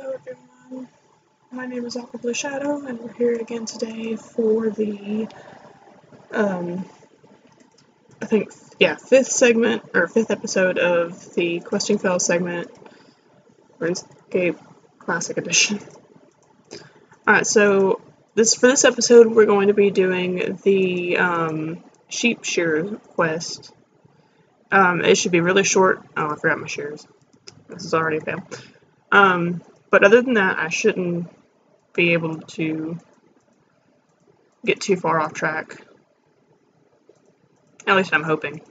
Hello everyone, my name is Aqua Blue Shadow and we're here again today for the, I think, fifth episode of the Questing Fail segment, RuneScape Classic Edition. Alright, so for this episode we're going to be doing the sheep shearer quest. It should be really short. Oh, I forgot my shears. This is already a fail. But other than that, I shouldn't be able to get too far off track. At least I'm hoping.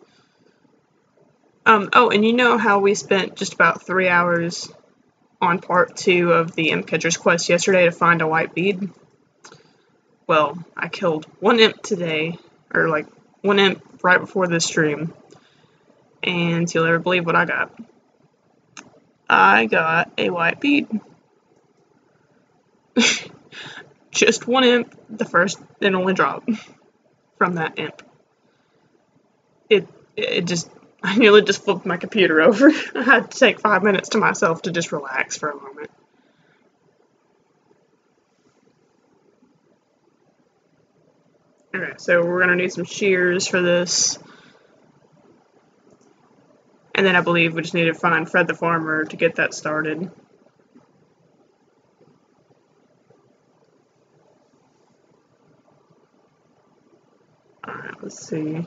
Oh, and you know how we spent just about 3 hours on part 2 of the Imp Catcher's quest yesterday to find a white bead? Well, I killed one imp today, or like one imp right before this stream, and you'll never believe what I got. I got a white bead. Just one imp, the first and only drop from that imp. I nearly just flipped my computer over. I had to take 5 minutes to myself to just relax for a moment. Alright, so we're gonna need some shears for this. And then I believe we just need to find Fred the Farmer to get that started. Alright, let's see.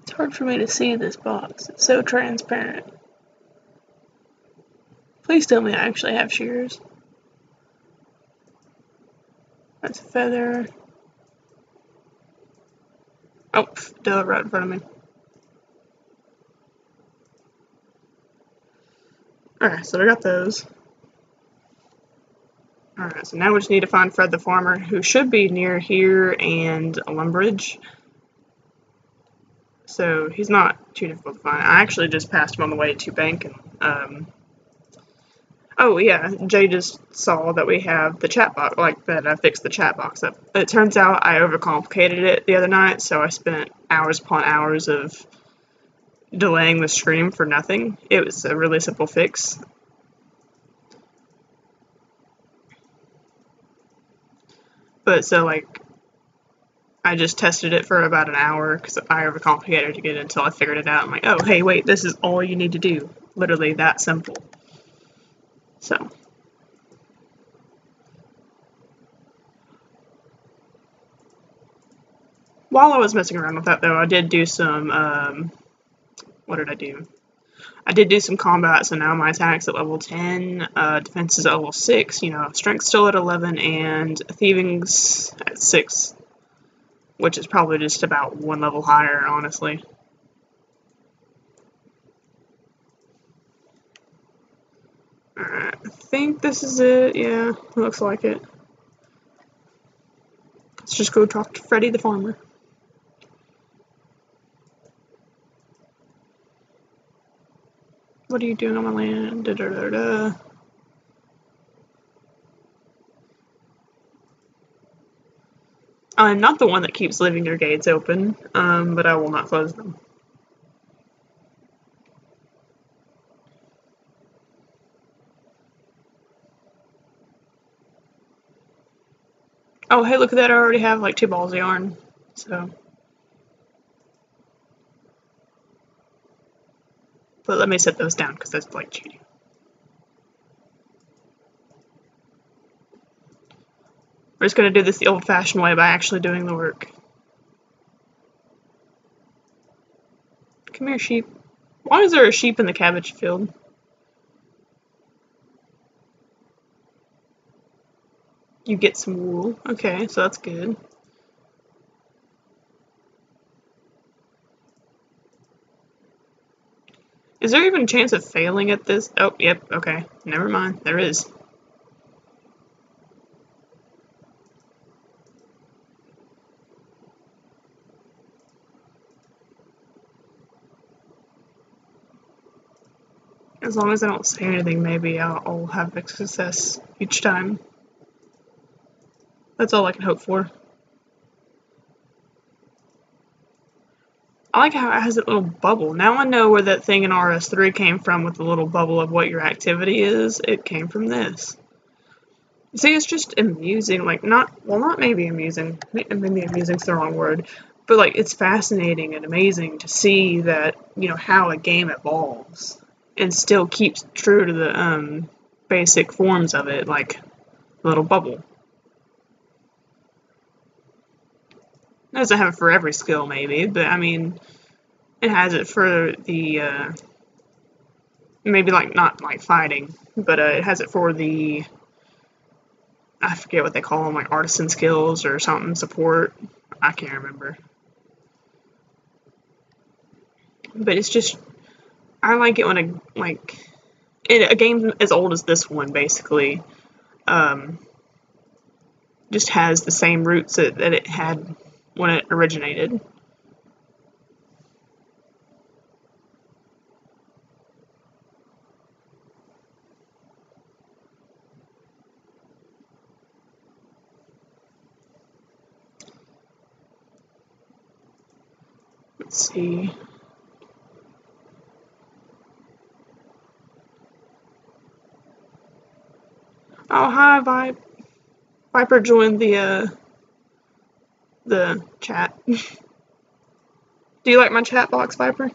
It's hard for me to see this box. It's so transparent. Please tell me I actually have shears. That's a feather. Oh, duh, right in front of me. Alright, so I got those. Alright, so now we just need to find Fred the Farmer, who should be near here and Lumbridge. So he's not too difficult to find. I actually just passed him on the way to bank. Oh yeah, Jay just saw that we have the chat box, like that I fixed the chat box up. It turns out I overcomplicated it the other night, so I spent hours upon hours of delaying the stream for nothing. It was a really simple fix. But so like, I just tested it for about an hour because I overcomplicated it until I figured it out. I'm like, oh hey wait, this is all you need to do. Literally that simple. So. While I was messing around with that though, I did do some, what did I do? I did do some combat, so now my attack's at level 10, defense is at level 6, you know, strength's still at 11, and thieving's at 6. Which is probably just about 1 level higher, honestly. Alright, I think this is it, yeah, looks like it. Let's just go talk to Freddy the Farmer. What are you doing on my land? Da, da, da, da. I'm not the one that keeps leaving your gates open, but I will not close them. Oh, hey, look at that, I already have like 2 balls of yarn, so. But let me set those down, because that's like cheating. We're just going to do this the old-fashioned way by actually doing the work. Come here, sheep. Why is there a sheep in the cabbage field? You get some wool. Okay, so that's good. Is there even a chance of failing at this? Oh, yep, okay. Never mind. There is. As long as I don't say anything, maybe I'll have success each time. That's all I can hope for. I like how it has a little bubble. Now I know where that thing in RS3 came from with the little bubble of what your activity is. It came from this. See, it's just amusing, like, not maybe amusing, maybe amusing's the wrong word, but, like, it's fascinating and amazing to see that, you know, how a game evolves and still keeps true to the, basic forms of it, like, little bubble. It doesn't have it for every skill, maybe, but, I mean, it has it for the, maybe, like, not, like, fighting, but, it has it for the, I forget what they call them, like artisan skills or something, support. I can't remember. But it's just, I like it when a game as old as this one, basically, just has the same roots that it had when it originated. Let's see. Oh, hi, Viper joined the chat. Do you like my chat box, Viper?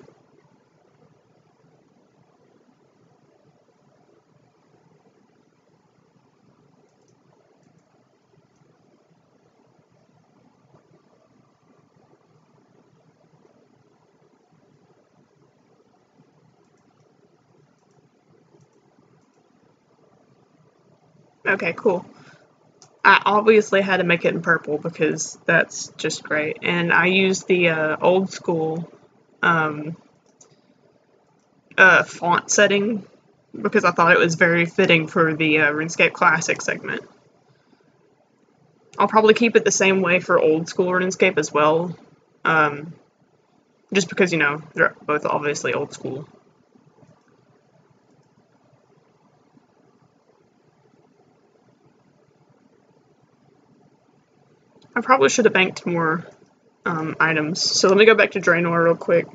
Okay, cool. I obviously had to make it in purple because that's just great. And I used the old school font setting because I thought it was very fitting for the RuneScape Classic segment. I'll probably keep it the same way for old school RuneScape as well. Just because, you know, they're both obviously old school. I probably should have banked more items. So let me go back to Draenor real quick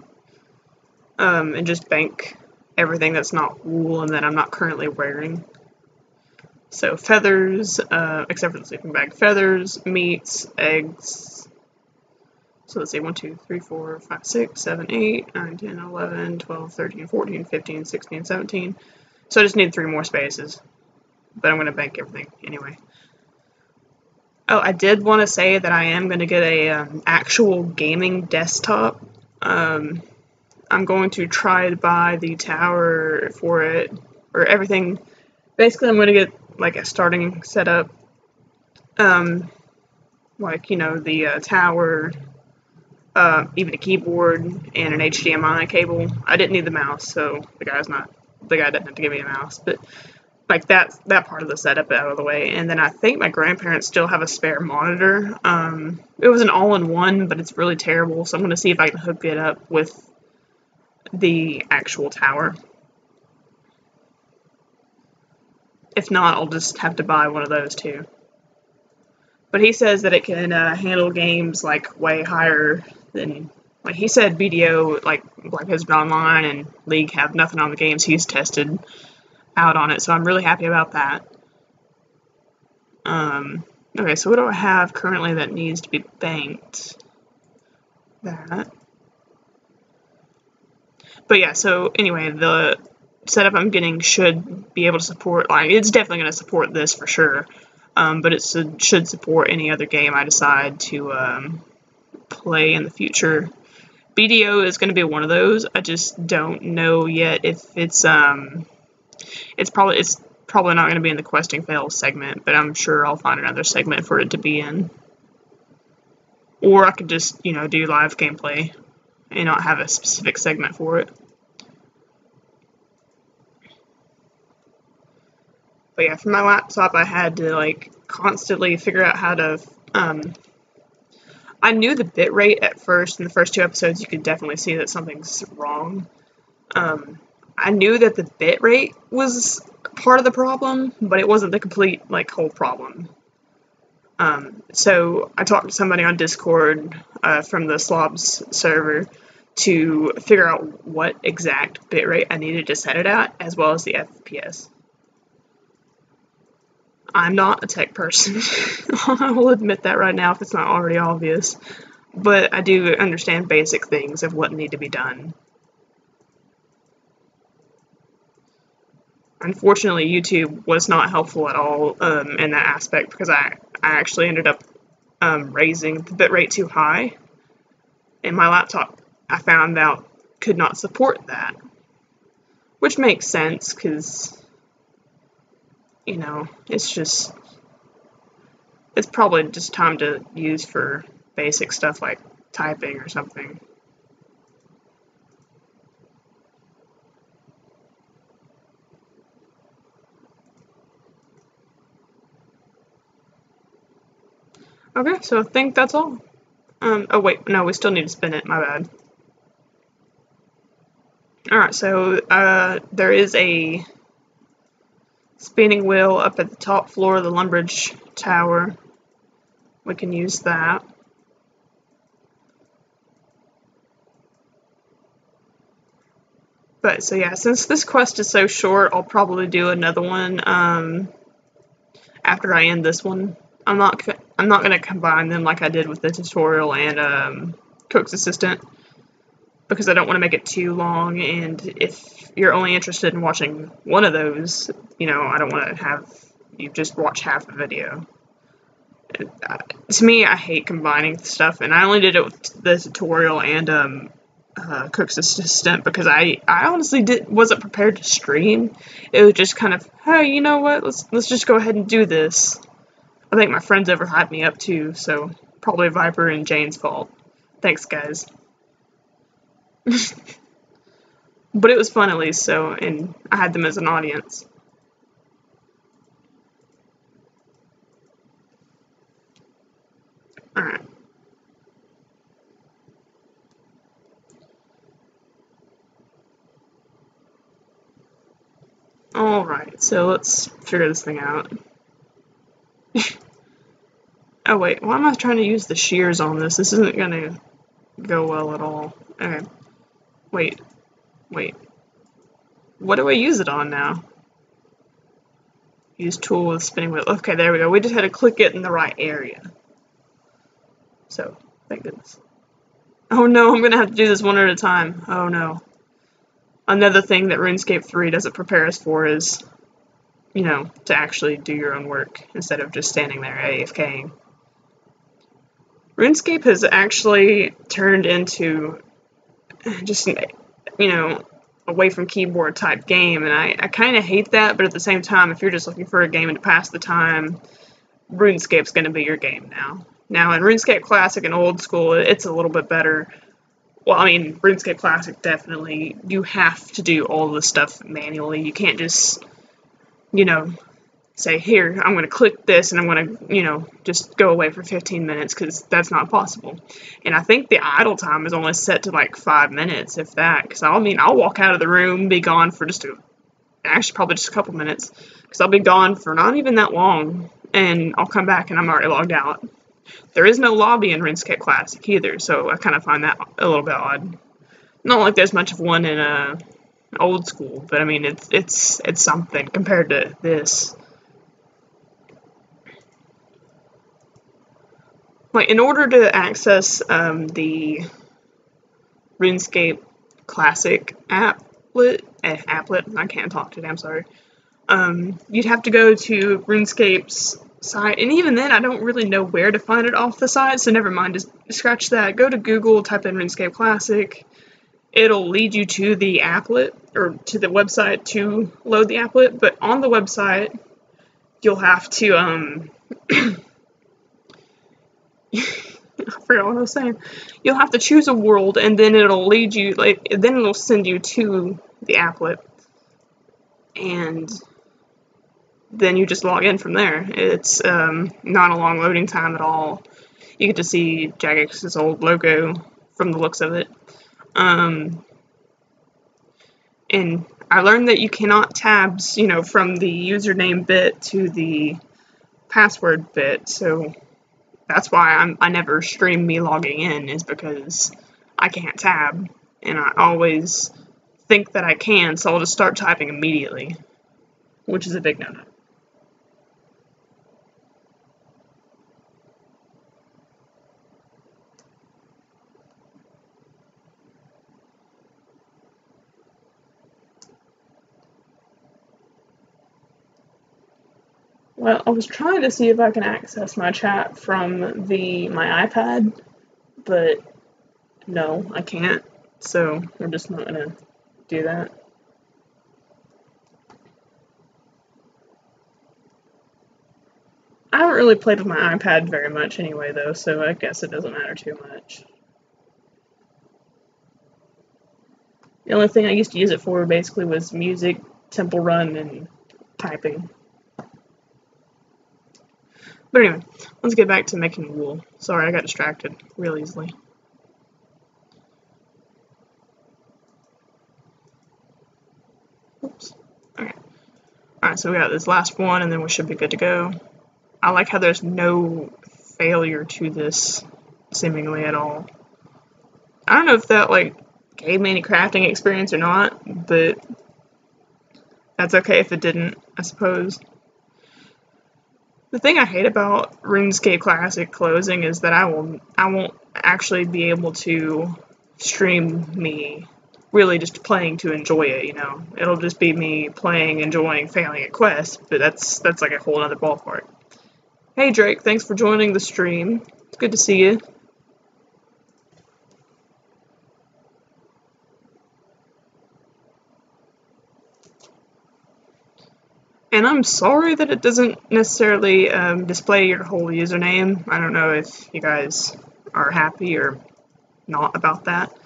and just bank everything that's not wool and that I'm not currently wearing. So feathers, except for the sleeping bag, feathers, meats, eggs. So let's see, 1, 2, 3, 4, 5, 6, 7, 8, 9, 10, 11, 12, 13, 14, 15, 16, 17. So I just need 3 more spaces. But I'm going to bank everything anyway. Oh, I did want to say that I am going to get a actual gaming desktop. I'm going to try to buy the tower for it, or everything. Basically, I'm going to get like a starting setup, like, you know, the tower, even a keyboard and an HDMI cable. I didn't need the mouse, so the guy didn't have to give me a mouse, but like that part of the setup out of the way. And then I think my grandparents still have a spare monitor. It was an all-in-one, but it's really terrible, so I'm going to see if I can hook it up with the actual tower. If not, I'll just have to buy one of those too. But he says that it can handle games like way higher than, like he said, BDO, like Black Husband Online and League have nothing on the games he's tested out on it, so I'm really happy about that. Okay, so what do I have currently that needs to be banked? That. But yeah, so anyway, the setup I'm getting should be able to support, like, it's definitely going to support this for sure, but it should support any other game I decide to play in the future. BDO is going to be one of those. I just don't know yet if it's probably not going to be in the questing fails segment, but I'm sure I'll find another segment for it to be in. Or I could just, you know, do live gameplay and not have a specific segment for it. But yeah, for my laptop, I had to, like, constantly figure out how to, I knew the bitrate at first. In the first 2 episodes, you could definitely see that something's wrong. I knew that the bitrate was part of the problem, but it wasn't the complete, like, whole problem. So I talked to somebody on Discord from the Slobs server to figure out what exact bitrate I needed to set it at, as well as the FPS. I'm not a tech person. I will admit that right now if it's not already obvious. But I do understand basic things of what need to be done. Unfortunately, YouTube was not helpful at all in that aspect, because I actually ended up raising the bitrate too high, and my laptop, I found out, could not support that. Which makes sense, because, you know, it's probably just time to use for basic stuff like typing or something. Okay, so I think that's all. Oh wait, no, we still need to spin it, my bad. Alright, so there is a spinning wheel up at the top floor of the Lumbridge Tower. We can use that. But so yeah, since this quest is so short, I'll probably do another one after I end this one. I'm not gonna combine them like I did with the tutorial and Cook's Assistant, because I don't want to make it too long, and if you're only interested in watching one of those, you know, I don't want to have you just watch half the video. To me, I hate combining stuff, and I only did it with the tutorial and Cook's Assistant because I honestly wasn't prepared to stream. It was just kind of, hey, you know what, let's just go ahead and do this. I think my friends overhyped me up too, so probably Viper and Jane's fault. Thanks, guys. But it was fun at least, so, and I had them as an audience. Alright. Alright, so let's figure this thing out. Oh wait, why am I trying to use the shears on this? This isn't gonna go well at all. Okay. Wait. What do I use it on now? Use tool with spinning wheel. Okay, there we go. We just had to click it in the right area. So, thank goodness. Oh no, I'm gonna have to do this one at a time. Oh no. Another thing that RuneScape 3 doesn't prepare us for is, you know, to actually do your own work instead of just standing there AFKing. RuneScape has actually turned into just, you know, away from keyboard type game, and I kind of hate that, but at the same time, if you're just looking for a game to pass the time, RuneScape's going to be your game now. Now, in RuneScape Classic and Old School, it's a little bit better. Well, I mean, RuneScape Classic, definitely, you have to do all the stuff manually. You can't just, you know, say, here, I'm going to click this, and I'm going to, you know, just go away for 15 minutes, because that's not possible. And I think the idle time is only set to, like, 5 minutes, if that. Because, I mean, I'll walk out of the room, be gone for actually, probably just a couple minutes, because I'll be gone for not even that long, and I'll come back, and I'm already logged out. There is no lobby in RuneScape Classic, either, so I kind of find that a little bit odd. Not like there's much of one in, Old School, but, I mean, it's something compared to this. Like, in order to access the RuneScape Classic applet, I can't talk today, I'm sorry. You'd have to go to RuneScape's site, and even then, I don't really know where to find it off the site, so never mind, just scratch that. Go to Google, type in RuneScape Classic. It'll lead you to the applet, or to the website to load the applet, but on the website, you'll have to, I forgot what I was saying. You'll have to choose a world, and then it'll lead you, then it'll send you to the applet, and then you just log in from there. It's not a long loading time at all. You get to see Jagex's old logo from the looks of it. And I learned that you cannot tabs, you know, from the username bit to the password bit, so that's why I never stream me logging in, is because I can't tab. and I always think that I can, so I'll just start typing immediately, which is a big no-no. Well, I was trying to see if I can access my chat from my iPad, but no, I can't, so we're just not gonna do that. I haven't really played with my iPad very much anyway, though, so I guess it doesn't matter too much. The only thing I used to use it for basically was music, Temple Run, and typing. But anyway, let's get back to making wool. Sorry, I got distracted real easily. Oops. Okay. Alright, so we got this last one, and then we should be good to go. I like how there's no failure to this, seemingly at all. I don't know if that, like, gave me any crafting experience or not, but that's okay if it didn't, I suppose. The thing I hate about RuneScape Classic closing is that I won't actually be able to stream me really just playing to enjoy it, you know. It'll just be me playing, enjoying, failing at quests, but that's like a whole other ballpark. Hey Drake, thanks for joining the stream. It's good to see you. And I'm sorry that it doesn't necessarily display your whole username. I don't know if you guys are happy or not about that.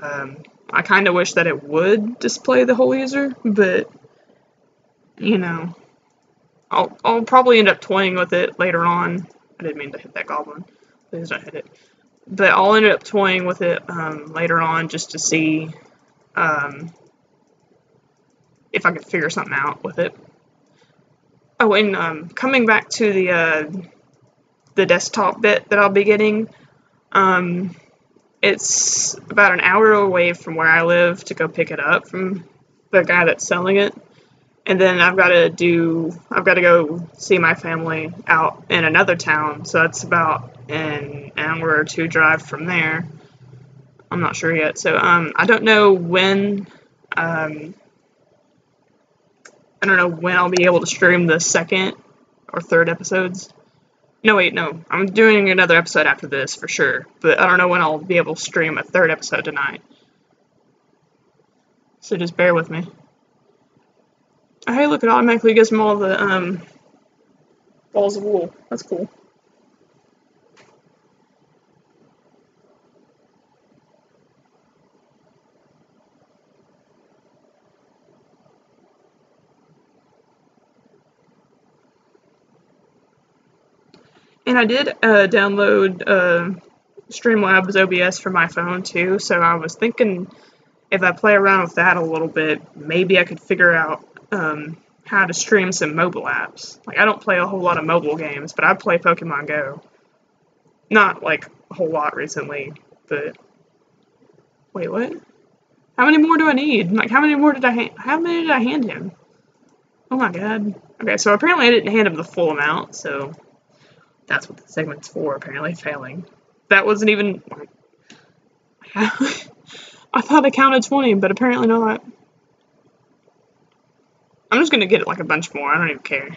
I kind of wish that it would display the whole user, but, you know, I'll probably end up toying with it later on. I didn't mean to hit that goblin. Please don't hit it. But I'll end up toying with it later on just to see if I could figure something out with it. Oh, and coming back to the desktop bit that I'll be getting, it's about an hour away from where I live to go pick it up from the guy that's selling it, and then I've got to go see my family out in another town, so that's about an hour or two drive from there. I'm not sure yet, so I don't know when I'll be able to stream the second or third episodes. No, wait, no. I'm doing another episode after this for sure, but I don't know when I'll be able to stream a third episode tonight. So just bear with me. Oh, hey, look, it automatically gives them all the balls of wool. That's cool. And I did download Streamlabs OBS for my phone too, so I was thinking if I play around with that a little bit, maybe I could figure out how to stream some mobile apps. Like, I don't play a whole lot of mobile games, but I play Pokemon Go. Not, like, a whole lot recently, but... Wait, what? How many more do I need? Like, how many did I hand him? Oh my god. Okay, so apparently I didn't hand him the full amount, so... That's what the segment's for, apparently, failing. That wasn't even... I thought I counted 20, but apparently not. I'm just gonna get like a bunch more, I don't even care.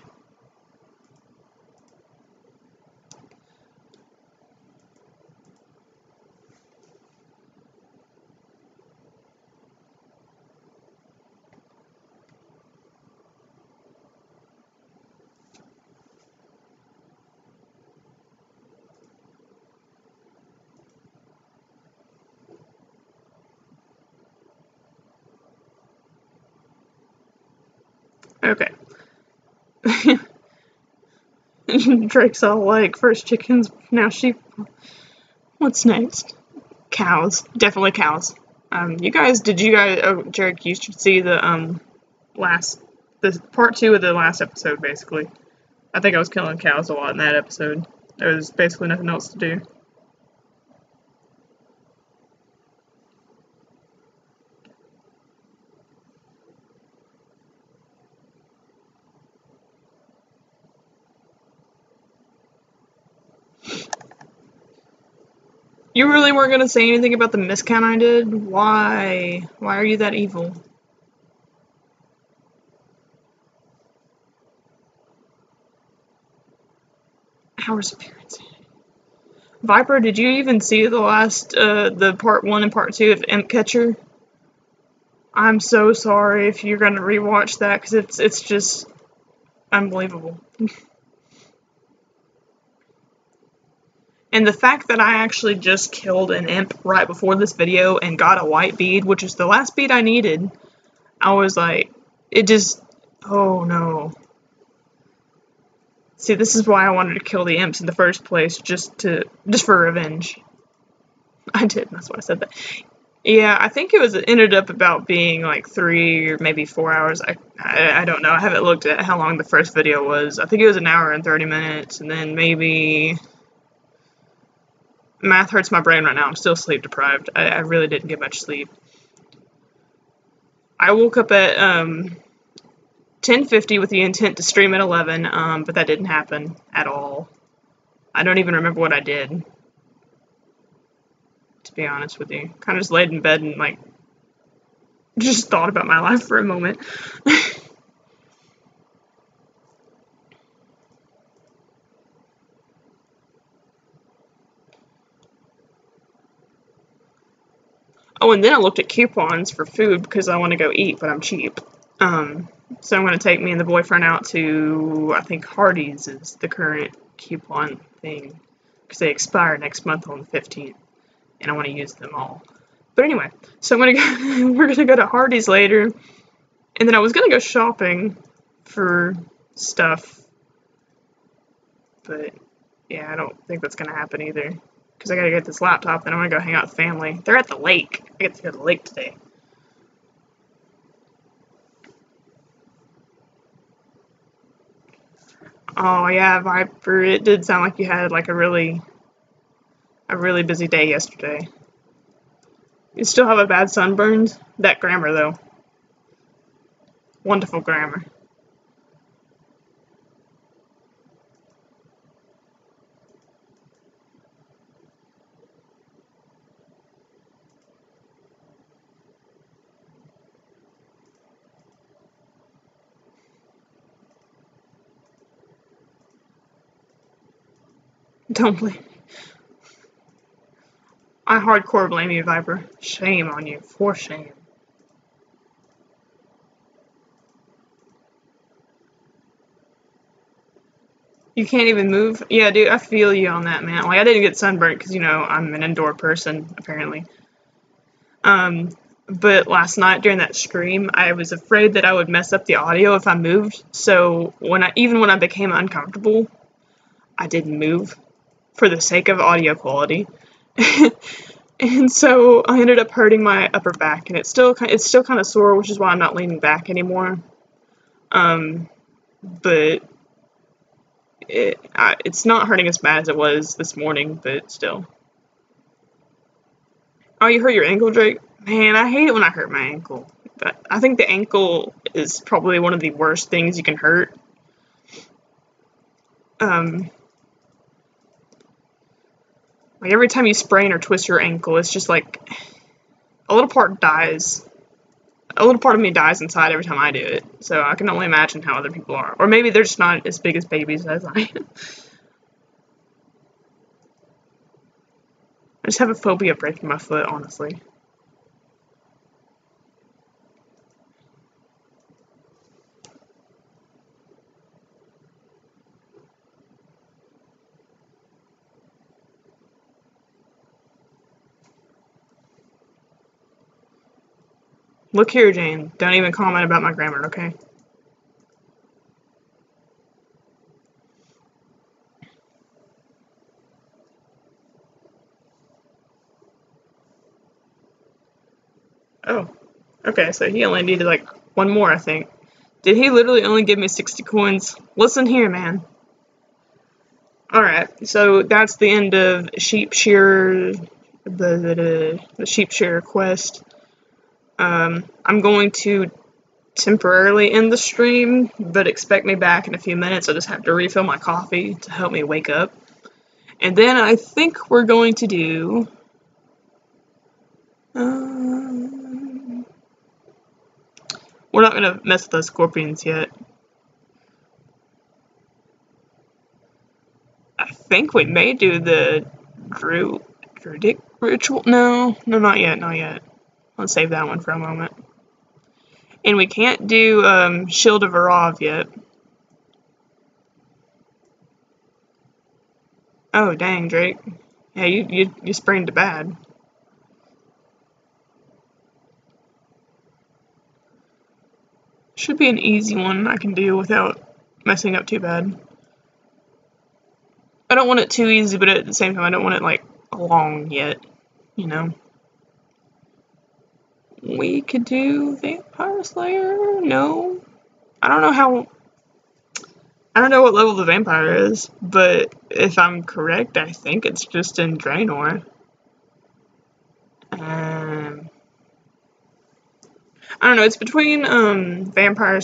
Okay. Drake's all like, first chickens, now sheep. What's next? Cows. Definitely cows. Oh, Drake, you should see the part 2 of the last episode, basically. I think I was killing cows a lot in that episode. There was basically nothing else to do. You really weren't gonna say anything about the miscount I did? Why? Why are you that evil? Hours appearance. Viper, did you even see the last, the part 1 and part 2 of Imp Catcher? I'm so sorry if you're gonna rewatch that, because it's just unbelievable. And the fact that I actually just killed an imp right before this video and got a white bead, which is the last bead I needed, I was like, it just, oh no. See, this is why I wanted to kill the imps in the first place, just for revenge. I did, that's why I said that. Yeah, I think it ended up about being like 3 or maybe 4 hours. I don't know. I haven't looked at how long the first video was. I think it was 1 hour and 30 minutes, and then maybe... Math hurts my brain right now. I'm still sleep deprived. I really didn't get much sleep. I woke up at 10:50 with the intent to stream at 11, but that didn't happen at all. I don't even remember what I did, to be honest with you. Kind of just laid in bed and, like, just thought about my life for a moment. Oh, and then I looked at coupons for food because I want to go eat, but I'm cheap. So I'm going to take me and the boyfriend out to, I think Hardee's is the current coupon thing, because they expire next month on the 15th, and I want to use them all. But anyway, so we're going to go to Hardee's later, and then I was going to go shopping for stuff, but yeah, I don't think that's going to happen either. Because I gotta get this laptop, and I want to go hang out with family. They're at the lake. I get to go to the lake today. Oh yeah, Viper, it did sound like you had like a really busy day yesterday. You still have a bad sunburns? That grammar though. Wonderful grammar. Don't blame me. I hardcore blame you, Viper. Shame on you. For shame. You can't even move? Yeah, dude, I feel you on that, man. Like, I didn't get sunburnt because, you know, I'm an indoor person, apparently. But last night during that stream, I was afraid that I would mess up the audio if I moved. So even when I became uncomfortable, I didn't move for the sake of audio quality. And so I ended up hurting my upper back, and it's still kind of sore, which is why I'm not leaning back anymore. But it's not hurting as bad as it was this morning, but still. Oh, you hurt your ankle, Drake? Man, I hate it when I hurt my ankle. But I think the ankle is probably one of the worst things you can hurt. Like every time you sprain or twist your ankle, it's just like a little part dies. A little part of me dies inside every time I do it. So I can only imagine how other people are. Or maybe they're just not as big as babies as I am. I just have a phobia of breaking my foot, honestly. Look here, Jane. Don't even comment about my grammar, okay? Oh. Okay, so he only needed like one more, I think. Did he literally only give me 60 coins? Listen here, man. Alright, so that's the end of Shearer, the Shearer quest. I'm going to temporarily end the stream, but expect me back in a few minutes. I just have to refill my coffee to help me wake up. And then I think we're going to do We're not gonna mess with those scorpions yet. I think we may do the Druidic ritual. No, not yet, not yet. Let's save that one for a moment. And we can't do Shield of Arav yet. Oh dang, Drake. Yeah, you sprained it bad. Should be an easy one I can do without messing up too bad. I don't want it too easy, but at the same time I don't want it like long yet, you know. We could do Vampire Slayer? No. I don't know what level the vampire is, but if I'm correct, I think it's just in Draenor. I don't know, it's between the Vampire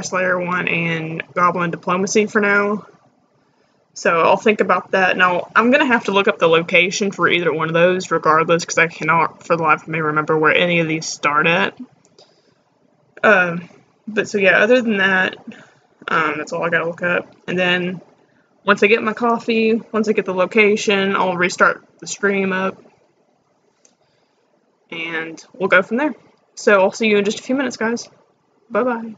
Slayer one and Goblin Diplomacy for now. So I'll think about that. Now, I'm going to have to look up the location for either one of those regardless, because I cannot for the life of me remember where any of these start at. But so yeah, other than that, that's all I gotta look up. And then once I get my coffee, once I get the location, I'll restart the stream up. And we'll go from there. So I'll see you in just a few minutes, guys. Bye-bye.